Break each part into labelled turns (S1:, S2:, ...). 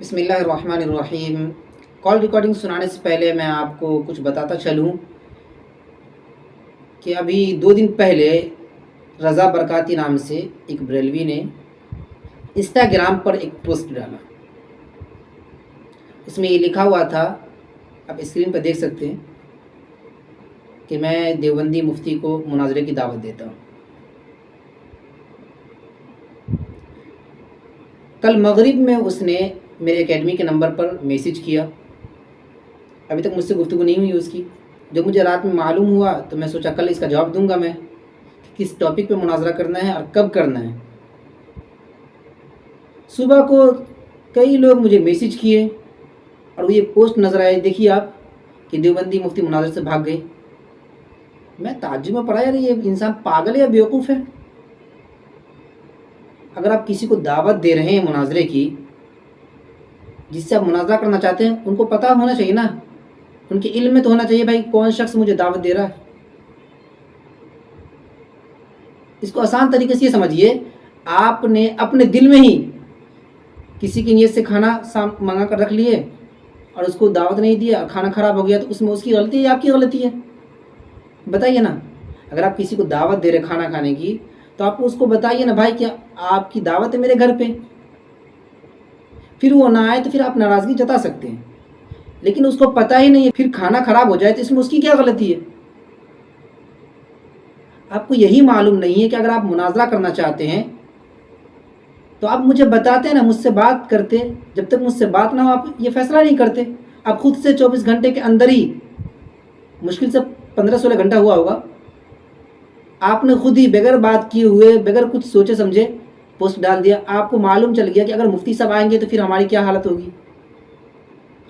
S1: बिस्मिल्लाहिर्रहमानिर्रहीम। Call recording सुनाने से पहले मैं आपको कुछ बताता चलूँ कि अभी 2 दिन पहले रज़ा बरकाती नाम से एक बरेलवी ने इंस्टाग्राम पर एक पोस्ट डाला। उसमें ये लिखा हुआ था, आप स्क्रीन पर देख सकते हैं कि मैं देवबंदी मुफ्ती को मुनाज़रे की दावत देता हूँ। कल मगरिब में उसने मेरे एकेडमी के नंबर पर मैसेज किया। अभी तक मुझसे गुफ्तगू नहीं हुई उसकी। जब मुझे रात में मालूम हुआ तो मैं सोचा कल इसका जवाब दूंगा मैं कि किस टॉपिक पे मुनाज़रा करना है और कब करना है। सुबह को कई लोग मुझे मैसेज किए और वो ये पोस्ट नज़र आए, देखिए आप, कि देवबंदी मुफ्ती मुनाज़रे से भाग गए। मैं ताज्जुब में पड़ा, यार ये इंसान पागल है या बेवकूफ़ है। अगर आप किसी को दावत दे रहे हैं मुनाज़रे की, जिससे आप मुनाज़रा करना चाहते हैं, उनको पता होना चाहिए ना, उनके इल्म में तो होना चाहिए भाई कौन शख्स मुझे दावत दे रहा है। इसको आसान तरीके से ये समझिए, आपने अपने दिल में ही किसी की नीयत से खाना मंगा कर रख लिए और उसको दावत नहीं दिया और खाना ख़राब हो गया, तो उसमें उसकी गलती है या आपकी गलती है? बताइए ना। अगर आप किसी को दावत दे रहे खाना खाने की, तो आप उसको बताइए ना, भाई क्या आपकी दावत है मेरे घर पे। फिर वो ना आए तो फिर आप नाराज़गी जता सकते हैं, लेकिन उसको पता ही नहीं है, फिर खाना ख़राब हो जाए तो इसमें उसकी क्या गलती है? आपको यही मालूम नहीं है कि अगर आप मुनाज़रा करना चाहते हैं तो आप मुझे बताते ना, मुझसे बात करते। जब तक मुझसे बात ना हो आप ये फ़ैसला नहीं करते। आप खुद से 24 घंटे के अंदर ही, मुश्किल से 15-16 घंटा हुआ होगा, आपने खुद ही बगैर बात किए हुए, बगैर कुछ सोचे समझे पोस्ट डाल दिया। आपको मालूम चल गया कि अगर मुफ्ती साहब आएंगे तो फिर हमारी क्या हालत होगी।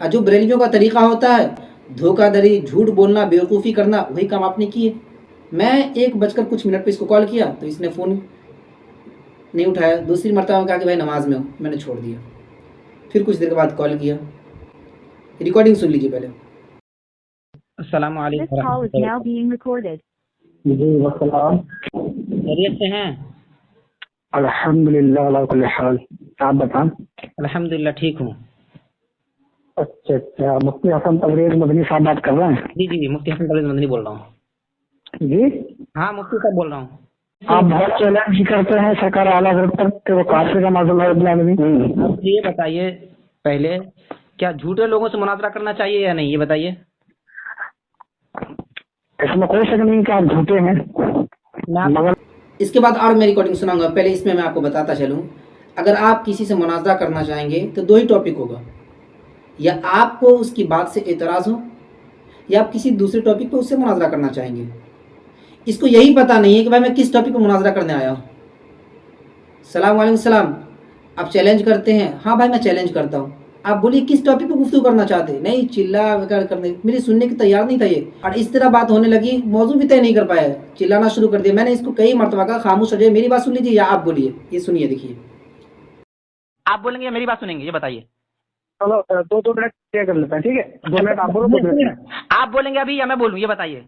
S1: जो बरेलियों का तरीक़ा होता है, धोखाधड़ी, झूठ बोलना, बेवकूफ़ी करना, वही काम आपने किए। मैं 1 बजकर कुछ मिनट पे इसको कॉल किया तो इसने फ़ोन नहीं उठाया। दूसरी मरतबा में कहा कि भाई नमाज़ में हूँ, मैंने छोड़ दिया। फिर कुछ देर के बाद कॉल किया। रिकॉर्डिंग सुन लीजिए पहले। अस्सलाम
S2: This call is now being recorded.
S3: जी वसलाम।
S1: खैरियत से हैं?
S3: अल्हम्दुलिल्लाह अला कुल्ली हाल। आप बताएं।
S1: अल्हम्दुलिल्लाह ठीक हूँ।
S3: अच्छा, मुफ्ती हसन तबरेज़ मदनी साहब बात कर रहे हैं?
S1: जी, मुफ्ती हसन तबरेज़ मदनी बोल रहा हूँ।
S3: जी
S1: हाँ, मुफ्ती साहब बोल रहा हूँ।
S3: आप बहुत चैलेंज करते हैं सरकार आला हज़रत पर कि वो काफिर का माज़अल्लाह रब्बिल आलमीन।
S1: आप ये बताइए पहले, क्या झूठे लोगों से मुनाज़रा करना चाहिए या नहीं, ये बताइए।
S3: इसमें कोई शक नहीं कि आप झूठे हैं, मगर
S1: इसके बाद और मैं रिकॉर्डिंग सुनाऊंगा। पहले इसमें मैं आपको बताता चलूँ, अगर आप किसी से मुनाज़रा करना चाहेंगे तो 2 ही टॉपिक होगा, या आपको उसकी बात से एतराज़ हो या आप किसी दूसरे टॉपिक पे उससे मुनाज़रा करना चाहेंगे। इसको यही पता नहीं है कि भाई मैं किस टॉपिक पे मुनाज़रा करने आया हूँ। सलाम वालेकुम सलाम। आप चैलेंज करते हैं? हाँ भाई मैं चैलेंज करता हूँ। आप बोलिए किस टॉपिक पे गुफ्तगू करना चाहते हैं? नहीं, चिल्ला वगैरह करने, मेरी सुनने की तैयार नहीं था ये। और इस तरह बात होने लगी, मौजू भी तय नहीं कर पाया, चिल्लाना शुरू कर दिया। मैंने इसको कई मरतबा कहा खामोश हो जाइए, मेरी बात सुन लीजिए या आप बोलिए। ये सुनिए, देखिए। आप बोलेंगे या मेरी बात सुनेंगे, ये बताइए।
S3: चलो 2-2 मिनट तय कर लेते हैं, ठीक है? 2 मिनट आप बोलो, 2 मिनट
S1: आप बोलेंगे अभी या मैं बोलूँ, ये बताइए।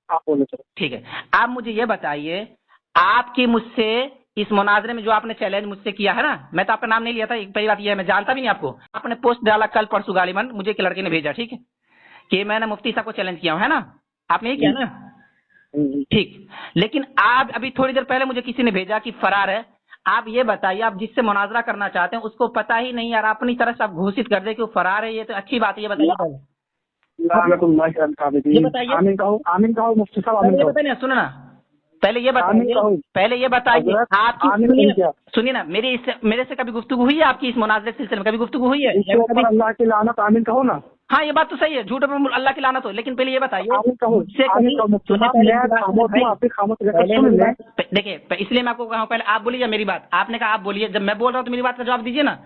S3: आप बोलो। चलो
S1: ठीक है। आप मुझे ये बताइए, आपकी मुझसे इस मुनाजरे में जो आपने चैलेंज मुझसे किया है ना, मैं तो आपका नाम नहीं लिया था, एक पहली बात ये है, मैं जानता भी नहीं आपको। आपने पोस्ट डाला कल परसों गालिबन, मुझे एक लड़के ने भेजा, ठीक है, कि मैंने मुफ्ती साहब को चैलेंज किया है ना, आपने ये किया ना? ठीक। लेकिन आप अभी थोड़ी देर पहले मुझे किसी ने भेजा कि फरार है। आप ये बताइए, आप जिससे मुनाजरा करना चाहते हैं उसको पता ही नहीं यार, अपनी तरफ से आप घोषित कर दे कि वो फरार है, ये तो अच्छी बात है। ये बताइए पहले, ये बताइए।
S3: आमीन कहो, आमीन कहो मुफ्ती साहब, आमीन कहो।
S1: बताइए, सुनो ना, पहले ये बताइए, पहले ये बताइए आपकी, सुनिए ना, मेरे से कभी गुफ्तगू हुई है आपकी इस मुनाज़रे के सिलसिले में? कभी गुफ्तगू हुई है?
S3: अल्लाह की लानत, आमीन कहो ना।
S1: हाँ, ये बात तो सही है, झूठ पर अल्लाह की लानत हो। लेकिन पहले ये बताइए, देखिए, इसलिए मैं आपको कहा पहले आप बोलिए या मेरी बात? आपने कहा आप बोलिए, जब मैं बोल रहा हूँ तो मेरी बात का जवाब दीजिए ना।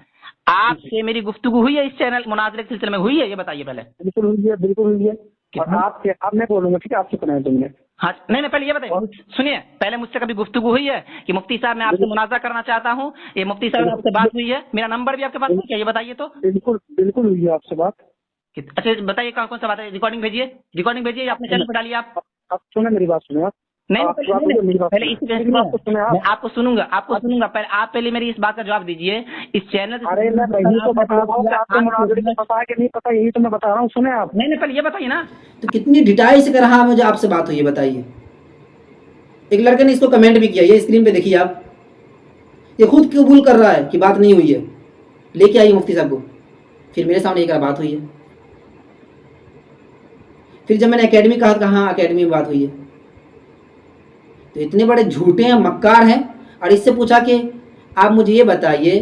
S1: आपसे मेरी गुफ्तगू हुई है इस चैनल मुनाज़रे के सिलसिले में, हुई है? ये बताइए पहले।
S3: बिल्कुल हुई है, बिल्कुल हुई है। और आपके, अब मैं बोलूंगा, ठीक है? आपसे सुनाए 2 मिनट।
S1: हाँ, नहीं पहले ये बताइए, सुनिए, पहले मुझसे कभी गुफ्तगू हुई है कि मुफ्ती साहब मैं आपसे मुनाज़रा करना चाहता हूँ, ये मुफ्ती साहब आपसे बात हुई है? मेरा नंबर भी आपके पास है क्या, ये बताइए तो।
S3: बिल्कुल बिल्कुल हुई है आपसे बात।
S1: अच्छा बताइए कौन कौन सा बात है, रिकॉर्डिंग भेजिए, रिकॉर्डिंग भेजिए, अपने चैनल पर डालिए आप।
S3: अब सुने, मेरी बात सुने आप।
S4: नहीं
S3: आपकी
S4: नहीं,
S3: बात
S4: नहीं,
S3: होगी, मेरी
S4: नहीं,
S3: बात
S4: पहले
S3: होगी।
S4: इसी पे
S3: मेरी बात तो सुने आप।
S4: मैं आपको सुनूंगा पहले आप पहले मेरी इस बात का जवाब दीजिए। इस चैनल से
S3: अरे मैं वही तो बता रहा हूँ कि आपको मुनाजरे को पता है कि नहीं पता, यही तो मैं बता रहा हूँ, सुने आप।
S4: नहीं पहले ये बताइए ना।
S1: तो कितनी डिटाइल से कहा मुझे आपसे बात हुई है बताइए। एक लड़के ने इसको कमेंट भी किया, ये स्क्रीन पे देखिए आप, ये खुद कबूल कर रहा है कि बात नहीं हुई है, लेके आई मुफ्ती साहब को, फिर मेरे सामने एक बात हुई है। फिर जब मैंने एकेडमी कहा तो हाँ एकेडमी में बात हुई है। तो इतने बड़े झूठे हैं, मक्कार हैं। और इससे पूछा कि आप मुझे ये बताइए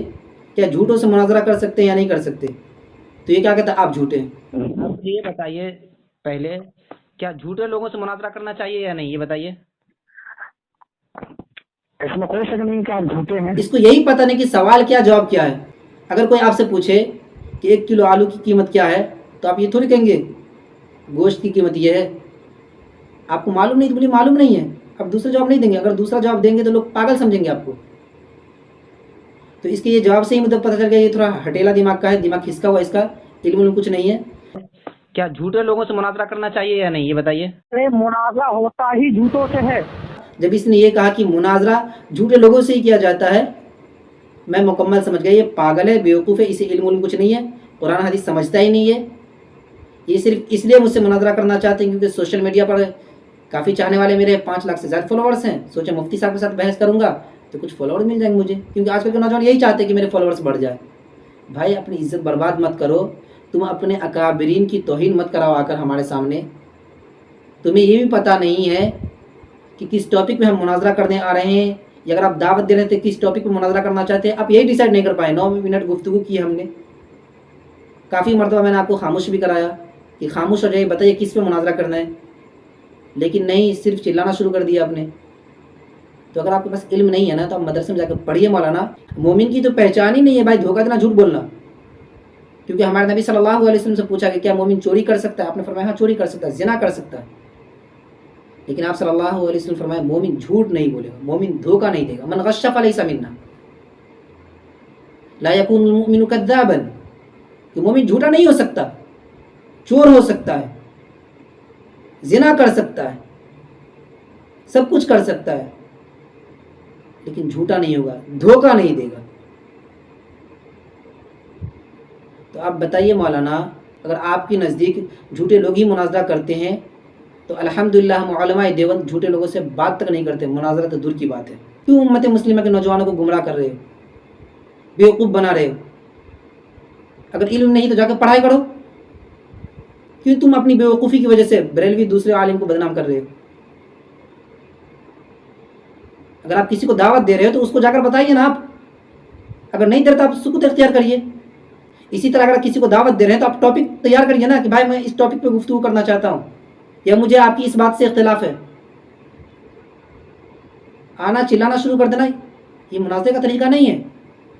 S1: क्या झूठों से मुनाजरा कर सकते हैं या नहीं कर सकते, तो ये क्या कहता है आप झूठे हैं।
S4: आप मुझे ये बताइए पहले, क्या झूठे लोगों से मुनाजरा करना चाहिए या नहीं, ये बताइए।
S3: इसमें कोई शक नहीं कि आप झूठे हैं।
S1: इसको यही पता नहीं कि सवाल क्या जवाब क्या है। अगर कोई आपसे पूछे कि 1 किलो आलू की कीमत क्या है, तो आप ये थोड़ी कहेंगे गोश्त की कीमत ये है। आपको मालूम नहीं तो बोलिए मालूम नहीं है, आप दूसरा जवाब नहीं देंगे। अगर दूसरा जवाब देंगे तो लोग पागल समझेंगे आपको। तो इसके ये जवाब से ही मतलब पता चल गया ये थोड़ा हटेला दिमाग का है, दिमाग खिसका हुआ, इसका इल्म कुछ नहीं है। क्या झूठे लोगों से मुनाजरा करना चाहिए या नहीं, ये बताइए।
S3: अरे मुनाजरा होता ही झूठों से है।
S1: जब इसने ये कहा कि मुनाजरा झूठे लोगों से ही किया जाता है, मैं मुकम्मल समझ गया ये पागल है, बेवकूफ़ है, इसे इल्म कुछ नहीं है, कुरान हदीस समझता ही नहीं है। ये सिर्फ इसलिए मुझसे मुनाजरा करना चाहते हैं क्योंकि सोशल मीडिया पर काफ़ी चाहने वाले मेरे 5 लाख से ज़्यादा फॉलोअर्स हैं। सोचा मुफ्ती साहब के साथ बहस करूंगा तो कुछ फॉलोअर्स मिल जाएंगे मुझे, क्योंकि आजकल के नौजवान यही चाहते हैं कि मेरे फॉलोअर्स बढ़ जाए। भाई अपनी इज्जत बर्बाद मत करो, तुम अपने अकाबरीन की तौहीन मत कराओ आकर हमारे सामने। तुम्हें ये भी पता नहीं है कि किस टॉपिक पे हम मुनाजरा करने आ रहे हैं, या अगर आप दावत दे रहे थे किस टॉपिक पे मुनाजरा करना चाहते हैं, आप यही डिसाइड नहीं कर पाए। 9 मिनट गुफ्तगू की हमने, काफ़ी मरतबा मैंने आपको खामोश भी कराया कि खामोश हो जाइए, बताइए किस पे मुनाजरा करना है, लेकिन नहीं, सिर्फ चिल्लाना शुरू कर दिया आपने। तो अगर आपके पास इल्म नहीं है ना तो आप मदरसे में जाकर पढ़िए। मौलाना, मोमिन की तो पहचान ही नहीं है भाई धोखा देना, झूठ बोलना। क्योंकि हमारे नबी सल्लल्लाहु अलैहि वसल्लम से पूछा कि क्या मोमिन चोरी कर सकता है, आपने फरमाया हाँ चोरी कर सकता है, ज़िना कर सकता है। लेकिन आप सल्लल्लाहु अलैहि वसल्लम फरमाया मोमिन झूठ नहीं बोलेगा, मोमिन धोखा नहीं देगा। मन गश्शा फलैसा मिन्ना, ला यकूनुल मुमिनु कद्दाबन, कि मोमिन झूठा नहीं हो सकता, चोर हो सकता है, ज़िना कर सकता है, सब कुछ कर सकता है, लेकिन झूठा नहीं होगा, धोखा नहीं देगा। तो आप बताइए मौलाना, अगर आपके नज़दीक झूठे लोग ही मुनाजरा करते हैं तो अल्हम्दुलिल्लाह हम उलमाए देवबंद झूठे लोगों से बात तक नहीं करते, मुनाजरा तो दूर की बात है। क्यों उम्मत मुस्लिमा के नौजवानों को गुमराह कर रहे हो, बेवकूफ़ बना रहे हो? अगर इल्म नहीं तो जाकर पढ़ाई करो। क्यों तुम अपनी बेवकूफ़ी की वजह से बरेलवी दूसरे आलिम को बदनाम कर रहे हो? अगर आप किसी को दावत दे रहे हो तो उसको जाकर बताइए ना आप। अगर नहीं दे रहे तो आप सुकूत इख्तियार करिए। इसी तरह अगर किसी को दावत दे रहे हैं तो आप टॉपिक तैयार करिए ना कि भाई मैं इस टॉपिक पे गुफ्तगू करना चाहता हूँ, या मुझे आपकी इस बात से इख्तिलाफ है। आना चिल्लाना शुरू कर देना ये मुनाज़रे का तरीका नहीं है।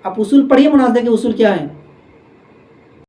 S1: आप उसूल पढ़िए, मुनाज़रे के उसूल क्या हैं।